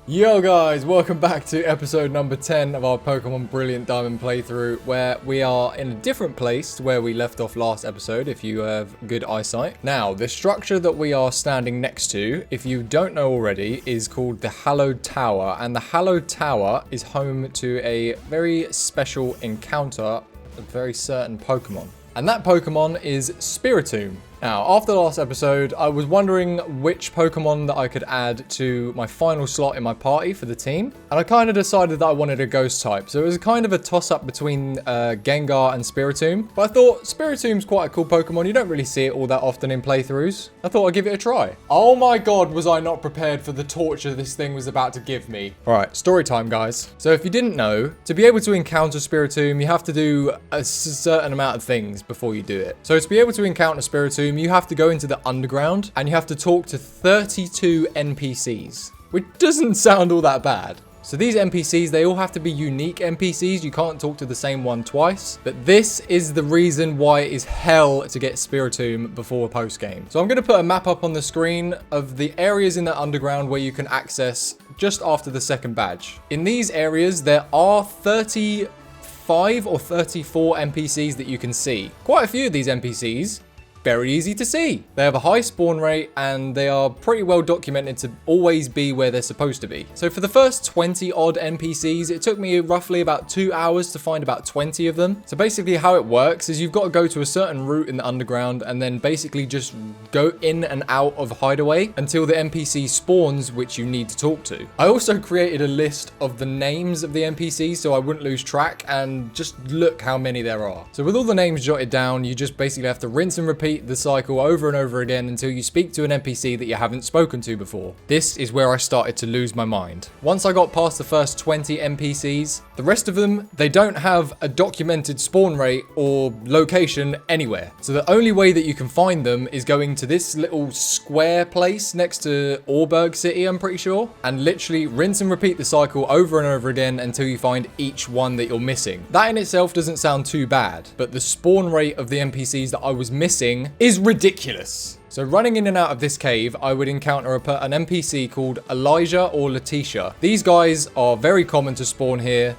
Yo guys, welcome back to episode number 10 of our Pokemon Brilliant Diamond playthrough, where we are in a different place to where we left off last episode, if you have good eyesight. Now, the structure that we are standing next to, if you don't know already, is called the Hallowed Tower, and the Hallowed Tower is home to a very special encounter of a very certain Pokemon. And that Pokemon is Spiritomb. Now, after the last episode, I was wondering which Pokemon that I could add to my final slot in my party for the team. And I kind of decided that I wanted a ghost type. So it was kind of a toss-up between Gengar and Spiritomb. But I thought Spiritomb's quite a cool Pokemon. You don't really see it all that often in playthroughs. I thought I'd give it a try. Oh my god, was I not prepared for the torture this thing was about to give me. Alright, story time, guys. So if you didn't know, to be able to encounter Spiritomb, you have to do a certain amount of things before you do it. So to be able to encounter Spiritomb, you have to go into the underground and you have to talk to 32 NPCs, which doesn't sound all that bad. So these NPCs, they all have to be unique NPCs. You can't talk to the same one twice. But this is the reason why it is hell to get Spiritomb before post-game. So I'm going to put a map up on the screen of the areas in the underground where you can access just after the second badge. In these areas, there are 35 or 34 NPCs that you can see. Quite a few of these NPCs, very easy to see. They have a high spawn rate and they are pretty well documented to always be where they're supposed to be. So for the first 20 odd NPCs, it took me roughly about 2 hours to find about 20 of them. So basically how it works is you've got to go to a certain route in the underground and then basically just go in and out of hideaway until the NPC spawns which you need to talk to. I also created a list of the names of the NPCs so I wouldn't lose track, and just look how many there are. So with all the names jotted down, you just basically have to rinse and repeat the cycle over and over again until you speak to an NPC that you haven't spoken to before. This is where I started to lose my mind. Once I got past the first 20 NPCs, the rest of them, they don't have a documented spawn rate or location anywhere. So the only way that you can find them is going to this little square place next to Auberg City, I'm pretty sure, and literally rinse and repeat the cycle over and over again until you find each one that you're missing. That in itself doesn't sound too bad, but the spawn rate of the NPCs that I was missing is ridiculous. So running in and out of this cave, I would encounter an NPC called Elijah or Letitia. These guys are very common to spawn here,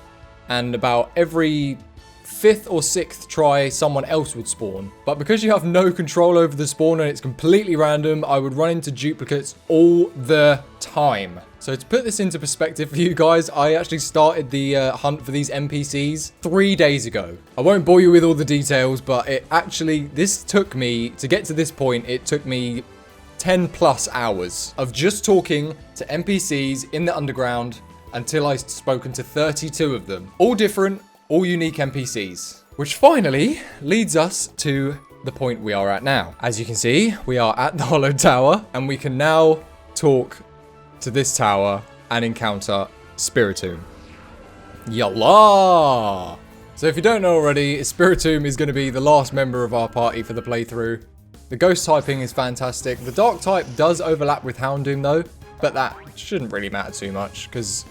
and about every 5th or 6th try, someone else would spawn. But because you have no control over the spawn and it's completely random, I would run into duplicates all the time. So to put this into perspective for you guys, I actually started the hunt for these NPCs 3 days ago. I won't bore you with all the details, but this took me, to get to this point, it took me 10 plus hours of just talking to NPCs in the underground until I'd spoken to 32 of them. All different, all unique NPCs. Which finally leads us to the point we are at now. As you can see, we are at the Hallowed Tower, and we can now talk to this tower and encounter Spiritomb. Yalla! So if you don't know already, Spiritomb is going to be the last member of our party for the playthrough. The ghost typing is fantastic. The dark type does overlap with Houndoom though, but that shouldn't really matter too much because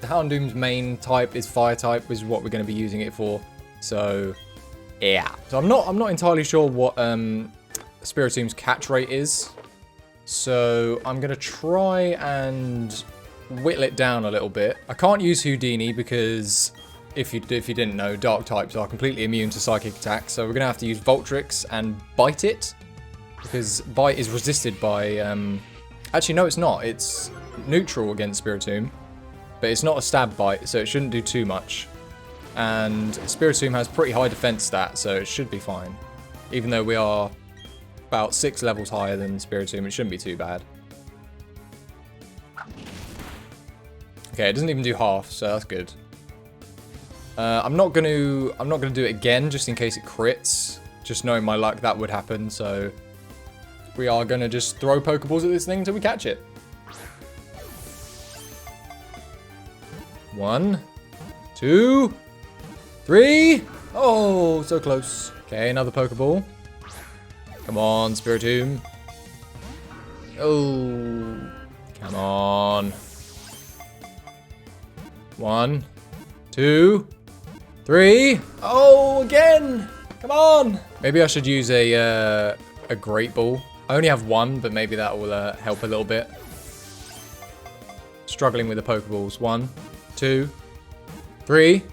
Houndoom's main type is fire type, which is what we're going to be using it for. So yeah. So I'm not entirely sure what Spiritomb's catch rate is. So I'm going to try and whittle it down a little bit. I can't use Houdini because if you didn't know, dark types are completely immune to psychic attacks. So we're going to have to use Voltrix and Bite it, because Bite is resisted by... actually, no, it's not. It's neutral against Spiritomb, but it's not a stab bite, so it shouldn't do too much. And Spiritomb has pretty high defense stats, so it should be fine. Even though we are about 6 levels higher than Spiritomb, it shouldn't be too bad. Okay, it doesn't even do half, so that's good. I'm not gonna do it again just in case it crits. Just knowing my luck, that would happen. So we are gonna just throw Pokeballs at this thing until we catch it. 1, 2, 3. Oh, so close. Okay, another Pokeball. Come on, Spiritomb. Oh, come on. 1, 2, 3. Oh, again. Come on. Maybe I should use a Great Ball. I only have one, but maybe that will help a little bit. struggling with the Pokeballs. 1, 2, 3.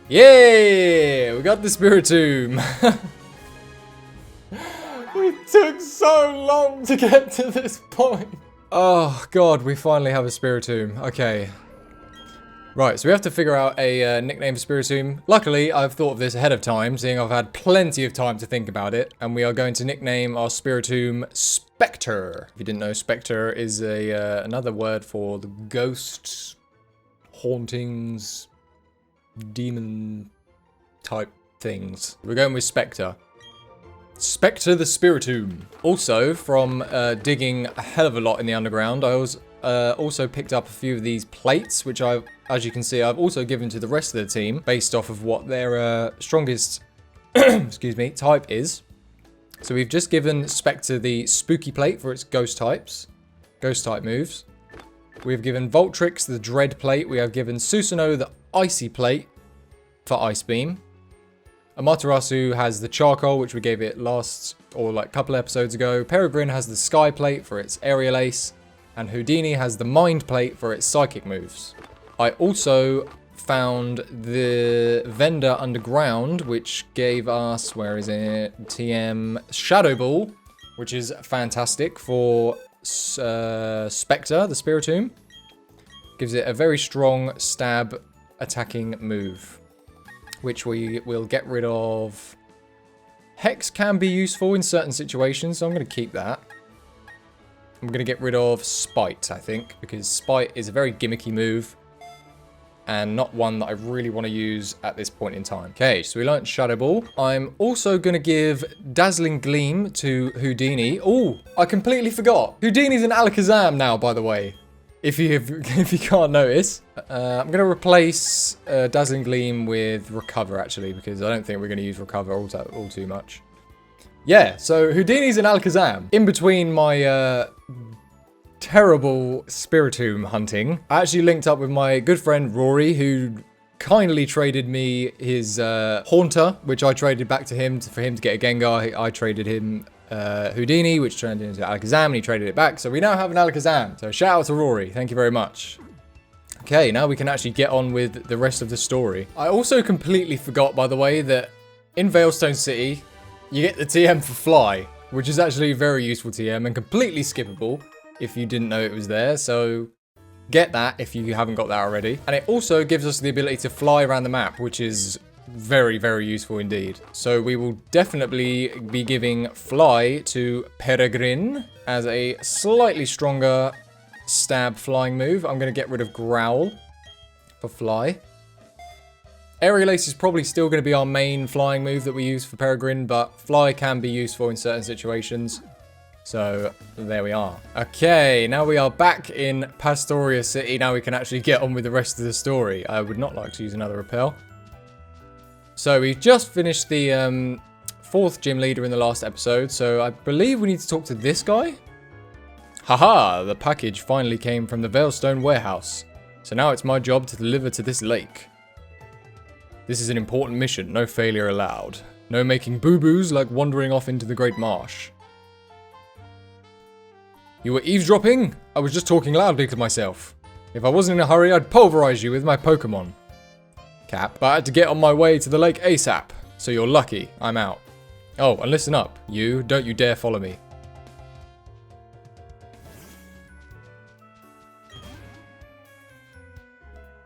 Yeah! We got the Spiritomb. It took so long to get to this point. Oh, God, we finally have a Spiritomb. Okay. Right, so we have to figure out a nickname for Spiritomb. Luckily, I've thought of this ahead of time, seeing I've had plenty of time to think about it. And we are going to nickname our Spiritomb Spectre. If you didn't know, Spectre is another word for the ghosts, hauntings, demon type things. We're going with Spectre. Spectre the Spiritomb. Also, from digging a hell of a lot in the underground, I was also picked up a few of these plates, which as you can see, I've also given to the rest of the team based off of what their strongest excuse me, type is. So we've just given Spectre the Spooky plate for its ghost types, ghost type moves. We've given Voltrix the Dread plate. We have given Susanoo the Icy plate for Ice Beam. Amaterasu has the Charcoal, which we gave it last, or like a couple episodes ago. Peregrine has the Sky plate for its Aerial Ace. And Houdini has the Mind plate for its Psychic moves. I also found the vendor underground, which gave us, where is it? TM Shadow Ball, which is fantastic for Spectre, the Spiritomb. Gives it a very strong stab attacking move, which we will get rid of. Hex can be useful in certain situations, so I'm going to keep that. I'm going to get rid of Spite, I think, because Spite is a very gimmicky move and not one that I really want to use at this point in time. Okay, so we learned Shadow Ball. I'm also going to give Dazzling Gleam to Houdini. Oh, I completely forgot. Houdini's an Alakazam now, by the way, if you can't notice. I'm going to replace Dazzling Gleam with Recover, actually, because I don't think we're going to use Recover all too much. Yeah, so Houdini's an Alakazam. In between my terrible Spiritomb hunting, I actually linked up with my good friend Rory, who kindly traded me his Haunter, which I traded back to him for him to get a Gengar. I traded him Houdini, which turned into Alakazam, and he traded it back. So we now have an Alakazam. So shout out to Rory. Thank you very much. Okay, now we can actually get on with the rest of the story. I also completely forgot, by the way, that in Veilstone City, you get the TM for Fly, which is actually a very useful TM and completely skippable if you didn't know it was there. So get that if you haven't got that already. And it also gives us the ability to fly around the map, which is very, very useful indeed. So we will definitely be giving Fly to Peregrine as a slightly stronger stab flying move. I'm going to get rid of Growl for Fly. Aerial Ace is probably still going to be our main flying move that we use for Peregrine, but Fly can be useful in certain situations. So, there we are. Okay, now we are back in Pastoria City. Now we can actually get on with the rest of the story. I would not like to use another repel. So, we just finished the 4th gym leader in the last episode, so I believe we need to talk to this guy. Haha, the package finally came from the Veilstone warehouse. So now it's my job to deliver to this lake. This is an important mission, no failure allowed. No making boo-boos like wandering off into the Great Marsh. You were eavesdropping? I was just talking loudly to myself. If I wasn't in a hurry, I'd pulverize you with my Pokémon. Cap, but I had to get on my way to the lake ASAP. So you're lucky, I'm out. Oh, and listen up, you, don't you dare follow me.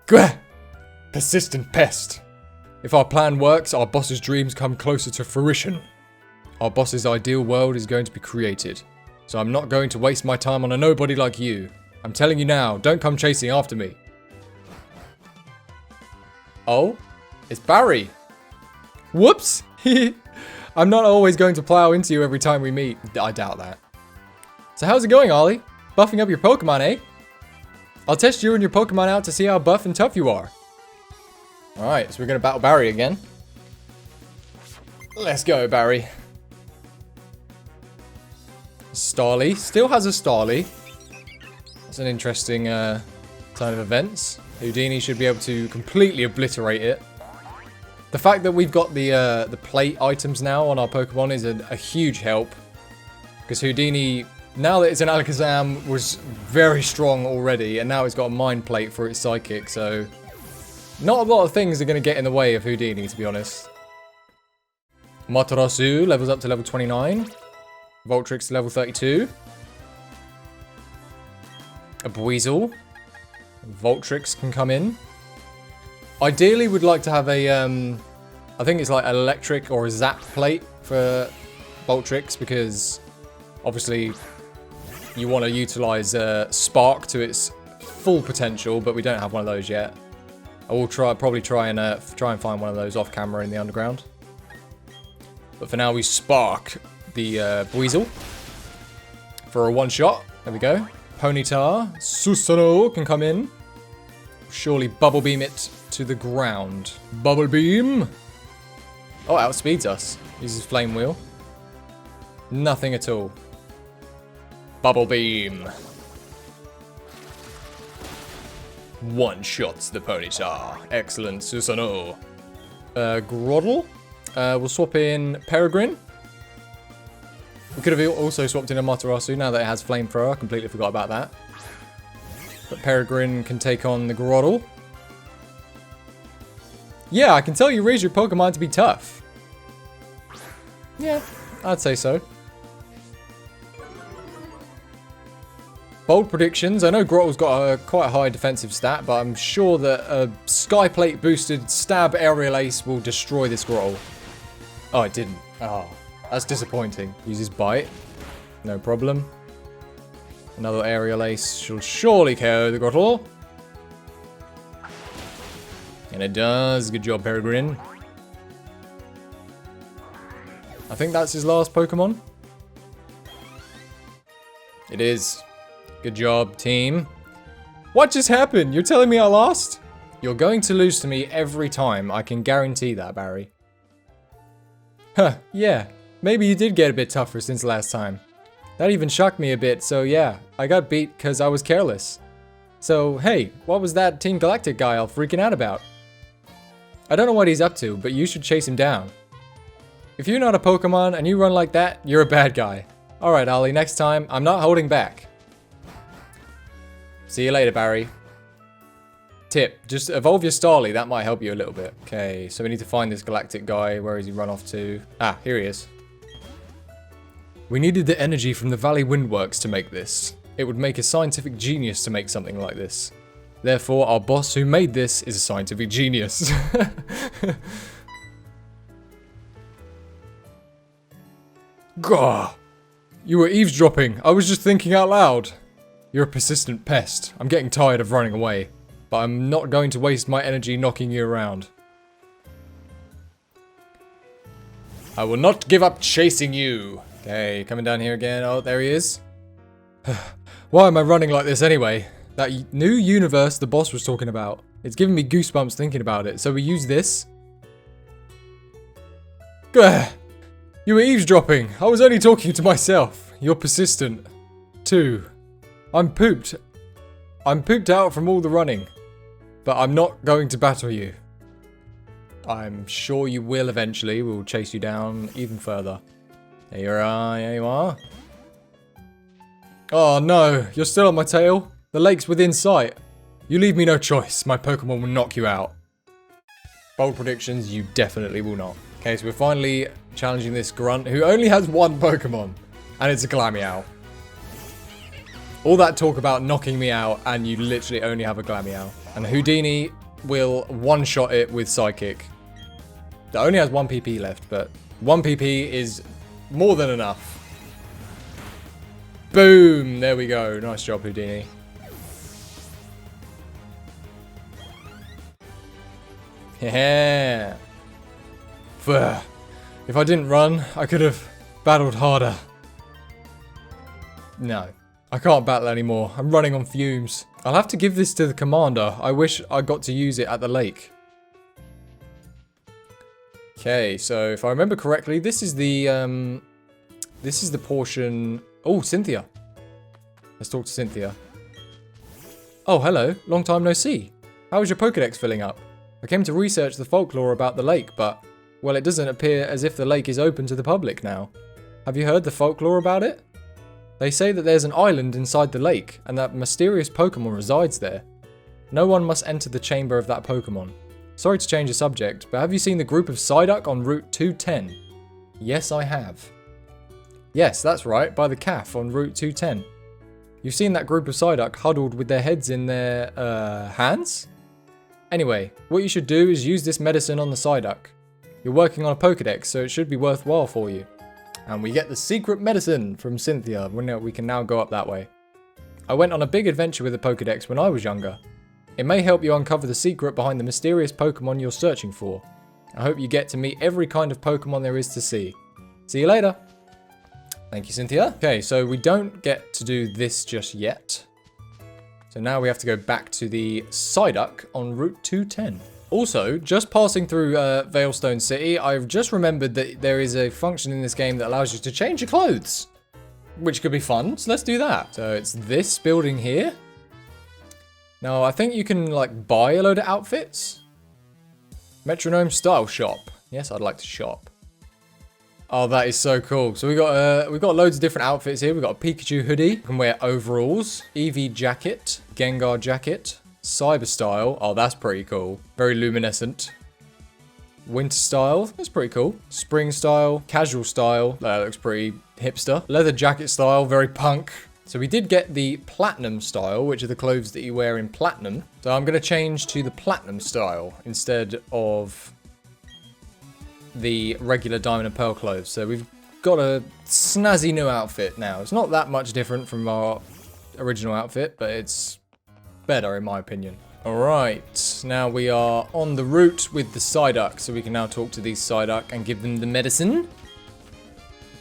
Gah! Persistent pest. If our plan works, our boss's dreams come closer to fruition. Our boss's ideal world is going to be created. So I'm not going to waste my time on a nobody like you. I'm telling you now, don't come chasing after me. Oh? It's Barry. Whoops! I'm not always going to plow into you every time we meet. I doubt that. So how's it going, Ollie? Buffing up your Pokemon, eh? I'll test you and your Pokemon out to see how buff and tough you are. Alright, so we're going to battle Barry again. Let's go, Barry. Starly. Still has a Starly. That's an interesting turn of events. Houdini should be able to completely obliterate it. The fact that we've got the plate items now on our Pokemon is a huge help. Because Houdini Now that it's an Alakazam, was very strong already, and now it's got a Mind Plate for its Psychic, so... Not a lot of things are going to get in the way of Houdini, to be honest. Matarasu levels up to level 29. Voltrix to level 32. A Buizel. Voltrix can come in. Ideally, we'd like to have a, I think it's like an electric or a zap plate for Voltrix, because obviously you want to utilize Spark to its full potential, but we don't have one of those yet. I will probably try and find one of those off camera in the underground. But for now, we Spark the Buizel for a one-shot. There we go. Ponyta, Susanoo can come in. Surely Bubble Beam it to the ground. Bubble Beam. Oh, outspeeds us. Uses Flame Wheel. Nothing at all. Bubble Beam. One-shots the Ponyta. Excellent, Susanoo. Groddle. We'll swap in Peregrine. We could have also swapped in a Matarasu now that it has Flamethrower. I completely forgot about that. But Peregrine can take on the Groddle. Yeah, I can tell you raise your Pokemon to be tough. Yeah, I'd say so. Bold predictions. I know Grottle's got a quite high defensive stat, but I'm sure that a Sky Plate boosted Stab Aerial Ace will destroy this Grottle. Oh, it didn't. Oh, that's disappointing. Uses Bite. No problem. Another Aerial Ace shall surely KO the Grottle. And it does. Good job, Peregrine. I think that's his last Pokemon. It is. Good job, team. What just happened? You're telling me I lost? You're going to lose to me every time. I can guarantee that, Barry. Huh, yeah. Maybe you did get a bit tougher since last time. That even shocked me a bit, so yeah. I got beat because I was careless. So, hey, what was that Team Galactic guy all freaking out about? I don't know what he's up to, but you should chase him down. If you're not a Pokemon and you run like that, you're a bad guy. Alright, Ollie, next time, I'm not holding back. See you later, Barry. Tip, just evolve your Starly, that might help you a little bit. Okay, so we need to find this Galactic guy. Where has he run off to? Ah, here he is. We needed the energy from the Valley Windworks to make this. It would make a scientific genius to make something like this. Therefore, our boss who made this is a scientific genius. Gah! You were eavesdropping. I was just thinking out loud. You're a persistent pest. I'm getting tired of running away. But I'm not going to waste my energy knocking you around. I will not give up chasing you. Okay, coming down here again. Oh, there he is. Why am I running like this anyway? That new universe the boss was talking about. It's giving me goosebumps thinking about it. So we use this. Gah! You were eavesdropping. I was only talking to myself. You're persistent. Too. I'm pooped. I'm pooped out from all the running. But I'm not going to battle you. I'm sure you will eventually. We'll chase you down even further. There you are. There you are. Oh no, you're still on my tail. The lake's within sight. You leave me no choice. My Pokemon will knock you out. Bold predictions, you definitely will not. Okay, so we're finally challenging this Grunt who only has one Pokemon. And it's a Glameow. All that talk about knocking me out and you literally only have a Glameow. And Houdini will one-shot it with Psychic. That only has 1 PP left, but 1 PP is more than enough. Boom! There we go. Nice job, Houdini. Yeah. If I didn't run, I could have battled harder. No. I can't battle anymore. I'm running on fumes. I'll have to give this to the commander. I wish I got to use it at the lake. Okay, so if I remember correctly, this is the portion... Oh, Cynthia. Let's talk to Cynthia. Oh, hello. Long time no see. How is your Pokédex filling up? I came to research the folklore about the lake, but... Well, it doesn't appear as if the lake is open to the public now. Have you heard the folklore about it? They say that there's an island inside the lake, and that mysterious Pokémon resides there. No one must enter the chamber of that Pokémon. Sorry to change the subject, but have you seen the group of Psyduck on Route 210? Yes, I have. Yes, that's right, by the calf on Route 210. You've seen that group of Psyduck huddled with their heads in their, hands? Anyway, what you should do is use this medicine on the Psyduck. You're working on a Pokédex, so it should be worthwhile for you. And we get the secret medicine from Cynthia. We can now go up that way. I went on a big adventure with the Pokédex when I was younger. It may help you uncover the secret behind the mysterious Pokémon you're searching for. I hope you get to meet every kind of Pokémon there is to see. See you later. Thank you, Cynthia. Okay, so we don't get to do this just yet. So now we have to go back to the Psyduck on Route 210. Also, just passing through Veilstone City, I've just remembered that there is a function in this game that allows you to change your clothes. Which could be fun, so let's do that. So it's this building here. Now, I think you can, like, buy a load of outfits. Metronome Style Shop. Yes, I'd like to shop. Oh, that is so cool. So we've got loads of different outfits here. We've got a Pikachu hoodie. You can wear overalls. Eevee jacket. Gengar jacket. Cyber style. Oh, that's pretty cool. Very luminescent. Winter style. That's pretty cool. Spring style. Casual style. That looks pretty hipster. Leather jacket style. Very punk. So we did get the platinum style, which are the clothes that you wear in platinum. So I'm going to change to the platinum style instead of the regular diamond and pearl clothes. So we've got a snazzy new outfit now. It's not that much different from our original outfit, but it's better in my opinion. Alright, now we are on the route with the Psyduck, so we can now talk to these Psyduck and give them the medicine.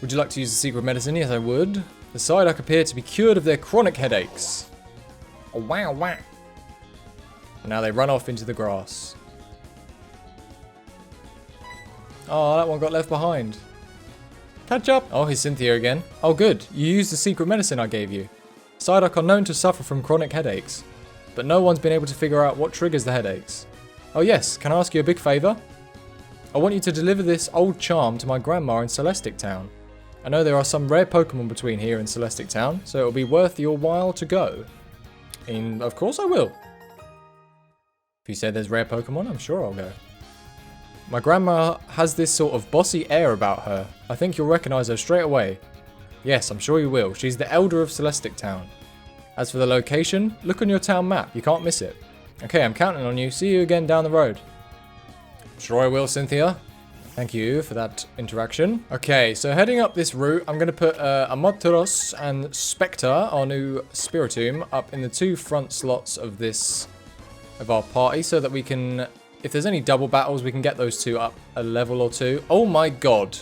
Would you like to use the secret medicine? Yes, I would. The Psyduck appear to be cured of their chronic headaches. Oh, wow, wow. And now they run off into the grass. Oh, that one got left behind. Catch up. Oh, here's Cynthia again. Oh, good. You used the secret medicine I gave you. Psyduck are known to suffer from chronic headaches, but no one's been able to figure out what triggers the headaches. Oh yes, can I ask you a big favour? I want you to deliver this old charm to my grandma in Celestic Town. I know there are some rare Pokemon between here and Celestic Town, so it'll be worth your while to go. And of course I will. If you say there's rare Pokemon, I'm sure I'll go. My grandma has this sort of bossy air about her. I think you'll recognise her straight away. Yes, I'm sure you will. She's the Elder of Celestic Town. As for the location, look on your town map. You can't miss it. Okay, I'm counting on you. See you again down the road. Sure I will, Cynthia. Thank you for that interaction. Okay, so heading up this route, I'm going to put Amaterasu and Spectre, our new Spiritomb, up in the two front slots of our party so that we can, if there's any double battles, we can get those two up a level or two. Oh my god.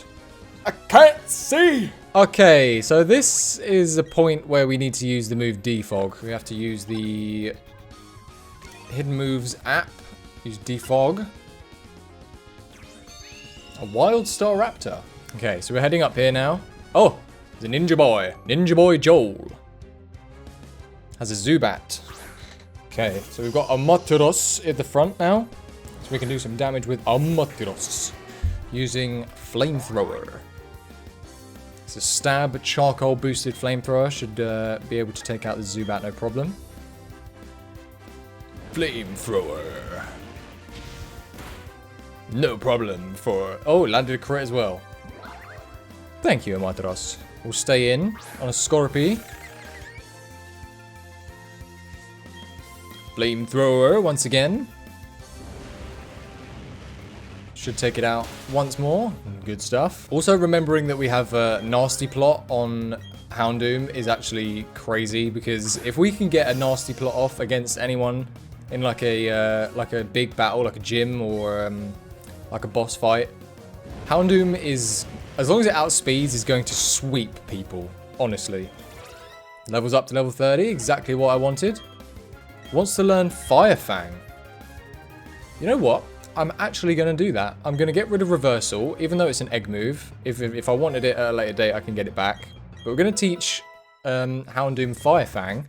I can't see! Okay, so this is a point where we need to use the move Defog. We have to use the Hidden Moves app. Use Defog. A Wild Star Raptor. Okay, so we're heading up here now. Oh, the Ninja Boy. Ninja Boy Joel. Has a Zubat. Okay, so we've got Amaterasu at the front now. So we can do some damage with Amaterasu. Using Flamethrower. It's a stab charcoal boosted flamethrower. Should be able to take out the Zubat, no problem. Flamethrower. No problem for... Oh, landed a crit as well. Thank you, Amaterasu. We'll stay in on a Scorpy. Flamethrower once again. Should take it out once more. Good stuff. Also remembering that we have a nasty plot on Houndoom is actually crazy, because if we can get a nasty plot off against anyone in like a big battle, like a gym or like a boss fight, Houndoom is, as long as it outspeeds, is going to sweep people, honestly. Levels up to level 30, exactly what I wanted. Wants to learn Fire Fang. You know what? I'm actually going to do that. I'm going to get rid of Reversal, even though it's an egg move. If I wanted it at a later date, I can get it back. But we're going to teach Houndoom Fire Fang,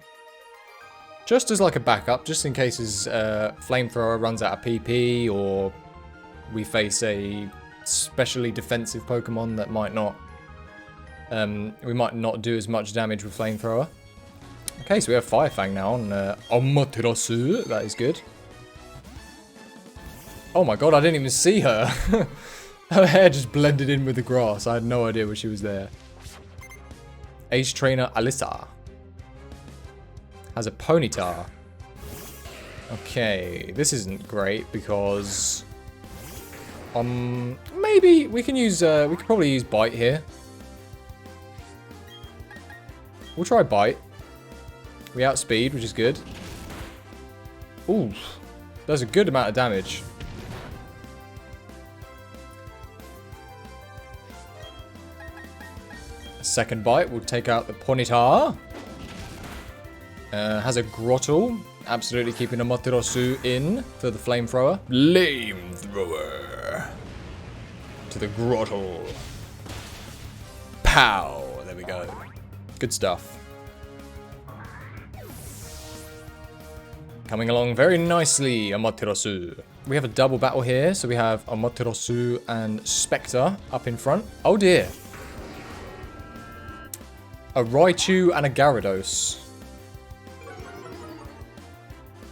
just as like a backup, just in case his Flamethrower runs out of PP, or we face a specially defensive Pokemon that might not we might not do as much damage with Flamethrower. Okay, so we have Fire Fang now on Amaterasu. That is good. Oh my god, I didn't even see her. Her hair just blended in with the grass. I had no idea where she was there. Ace Trainer Alyssa has a Ponyta. Okay, this isn't great because maybe we can use we could probably use Bite here. We'll try Bite. We outspeed, which is good. Ooh, does a good amount of damage. A second Bite will take out the Ponyta. Has a Grottle. Absolutely keeping Amaterasu in for the Flamethrower. Flamethrower. To the Grottle. Pow. There we go. Good stuff. Coming along very nicely, Amaterasu. We have a double battle here, so we have Amaterasu and Spectre up in front. Oh dear. A Raichu and a Gyarados.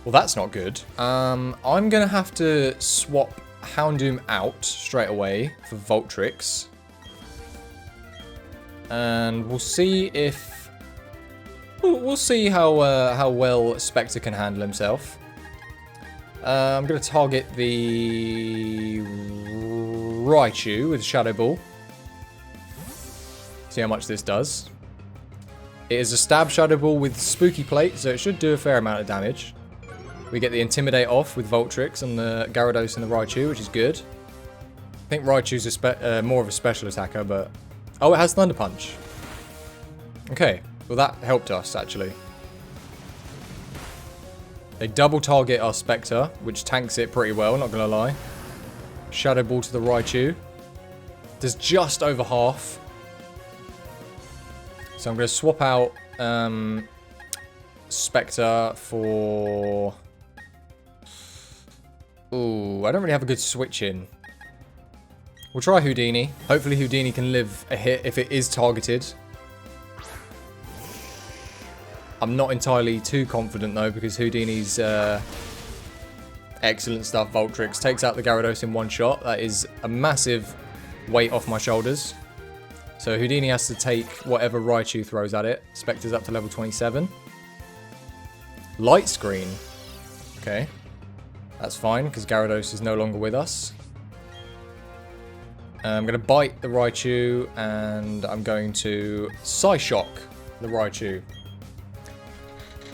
Well, that's not good. I'm going to have to swap Houndoom out straight away for Voltrix. And we'll see if... We'll see how well Spectre can handle himself. I'm going to target the Raichu with Shadow Ball. See how much this does. It is a stab Shadow Ball with Spooky Plate, so it should do a fair amount of damage. We get the Intimidate off with Voltrix and the Gyarados and the Raichu, which is good. I think Raichu's more of a special attacker, but... Oh, it has Thunder Punch. Okay. Well, that helped us, actually. They double target our Spectre, which tanks it pretty well, not gonna lie. Shadow Ball to the Raichu. Does just over half. So I'm gonna swap out Spectre for... Ooh, I don't really have a good switch in. We'll try Houdini. Hopefully Houdini can live a hit if it is targeted. I'm not entirely too confident though, because Houdini's excellent stuff. Voltrix takes out the Gyarados in one shot. That is a massive weight off my shoulders. So Houdini has to take whatever Raichu throws at it. Spectre's up to level 27. Light Screen. Okay. That's fine, because Gyarados is no longer with us. I'm going to bite the Raichu, and I'm going to Psyshock the Raichu.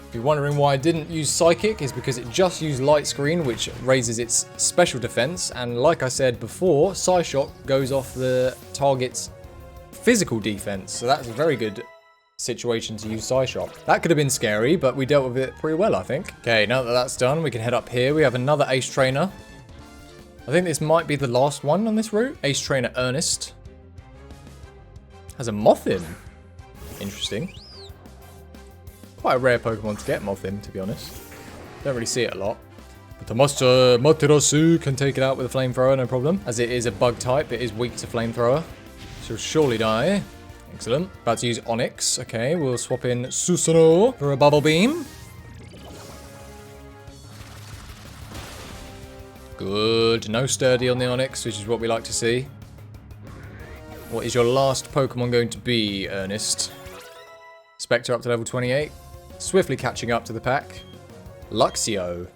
If you're wondering why I didn't use Psychic, is because it just used Light Screen, which raises its special defense. And like I said before, Psyshock goes off the target's physical defense. So that's a very good situation to use Psyshock. That could have been scary, but we dealt with it pretty well, I think. Okay, now that that's done, we can head up here. We have another Ace Trainer. I think this might be the last one on this route. Ace Trainer Ernest. Has a Mothim. Interesting. Quite a rare Pokemon to get Mothim, to be honest. Don't really see it a lot. But the Amaterasu can take it out with a Flamethrower, no problem. As it is a bug type, it is weak to Flamethrower. So surely die. Excellent. About to use Onyx. Okay, we'll swap in Susanoo for a Bubble Beam. Good. No Sturdy on the Onyx, which is what we like to see. What is your last Pokemon going to be, Ernest? Spectre up to level 28. Swiftly catching up to the pack. Luxio.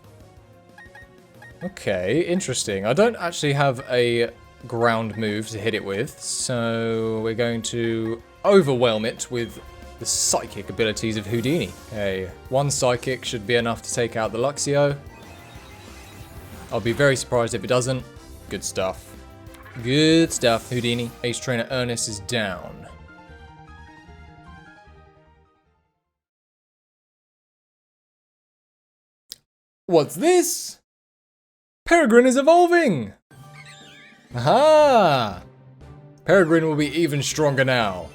Okay, interesting. I don't actually have a ground move to hit it with, so we're going to overwhelm it with the psychic abilities of Houdini. Okay, one psychic should be enough to take out the Luxio. I'll be very surprised if it doesn't. Good stuff. Good stuff, Houdini. Ace Trainer Ernest is down. What's this? Peregrine is evolving! Aha! Peregrine will be even stronger now.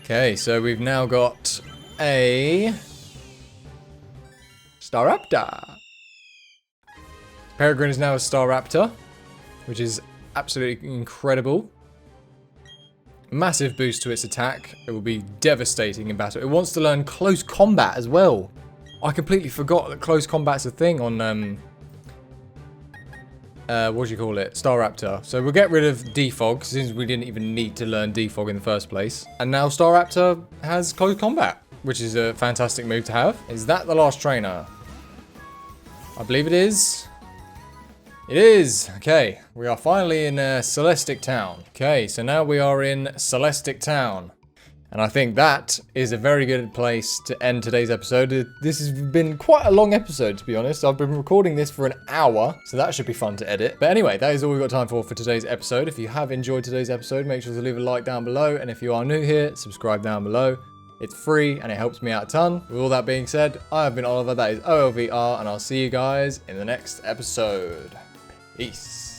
Okay, so we've now got a Staraptor. Peregrine is now a Staraptor, which is absolutely incredible. massive boost to its attack. It will be devastating in battle. It wants to learn close combat as well. I completely forgot that close combat's a thing on, what do you call it? Staraptor. So we'll get rid of Defog, since we didn't even need to learn Defog in the first place. And now Staraptor has close combat, which is a fantastic move to have. Is that the last trainer? I believe it is. It is. Okay, we are finally in Celestic Town. Okay, so now we are in Celestic Town. And I think that is a very good place to end today's episode. This has been quite a long episode, to be honest. I've been recording this for an hour, so that should be fun to edit. But anyway, that is all we've got time for today's episode. If you have enjoyed today's episode, make sure to leave a like down below. And if you are new here, subscribe down below. It's free and it helps me out a ton. With all that being said, I have been Oliver, that is OLVR, and I'll see you guys in the next episode. Peace.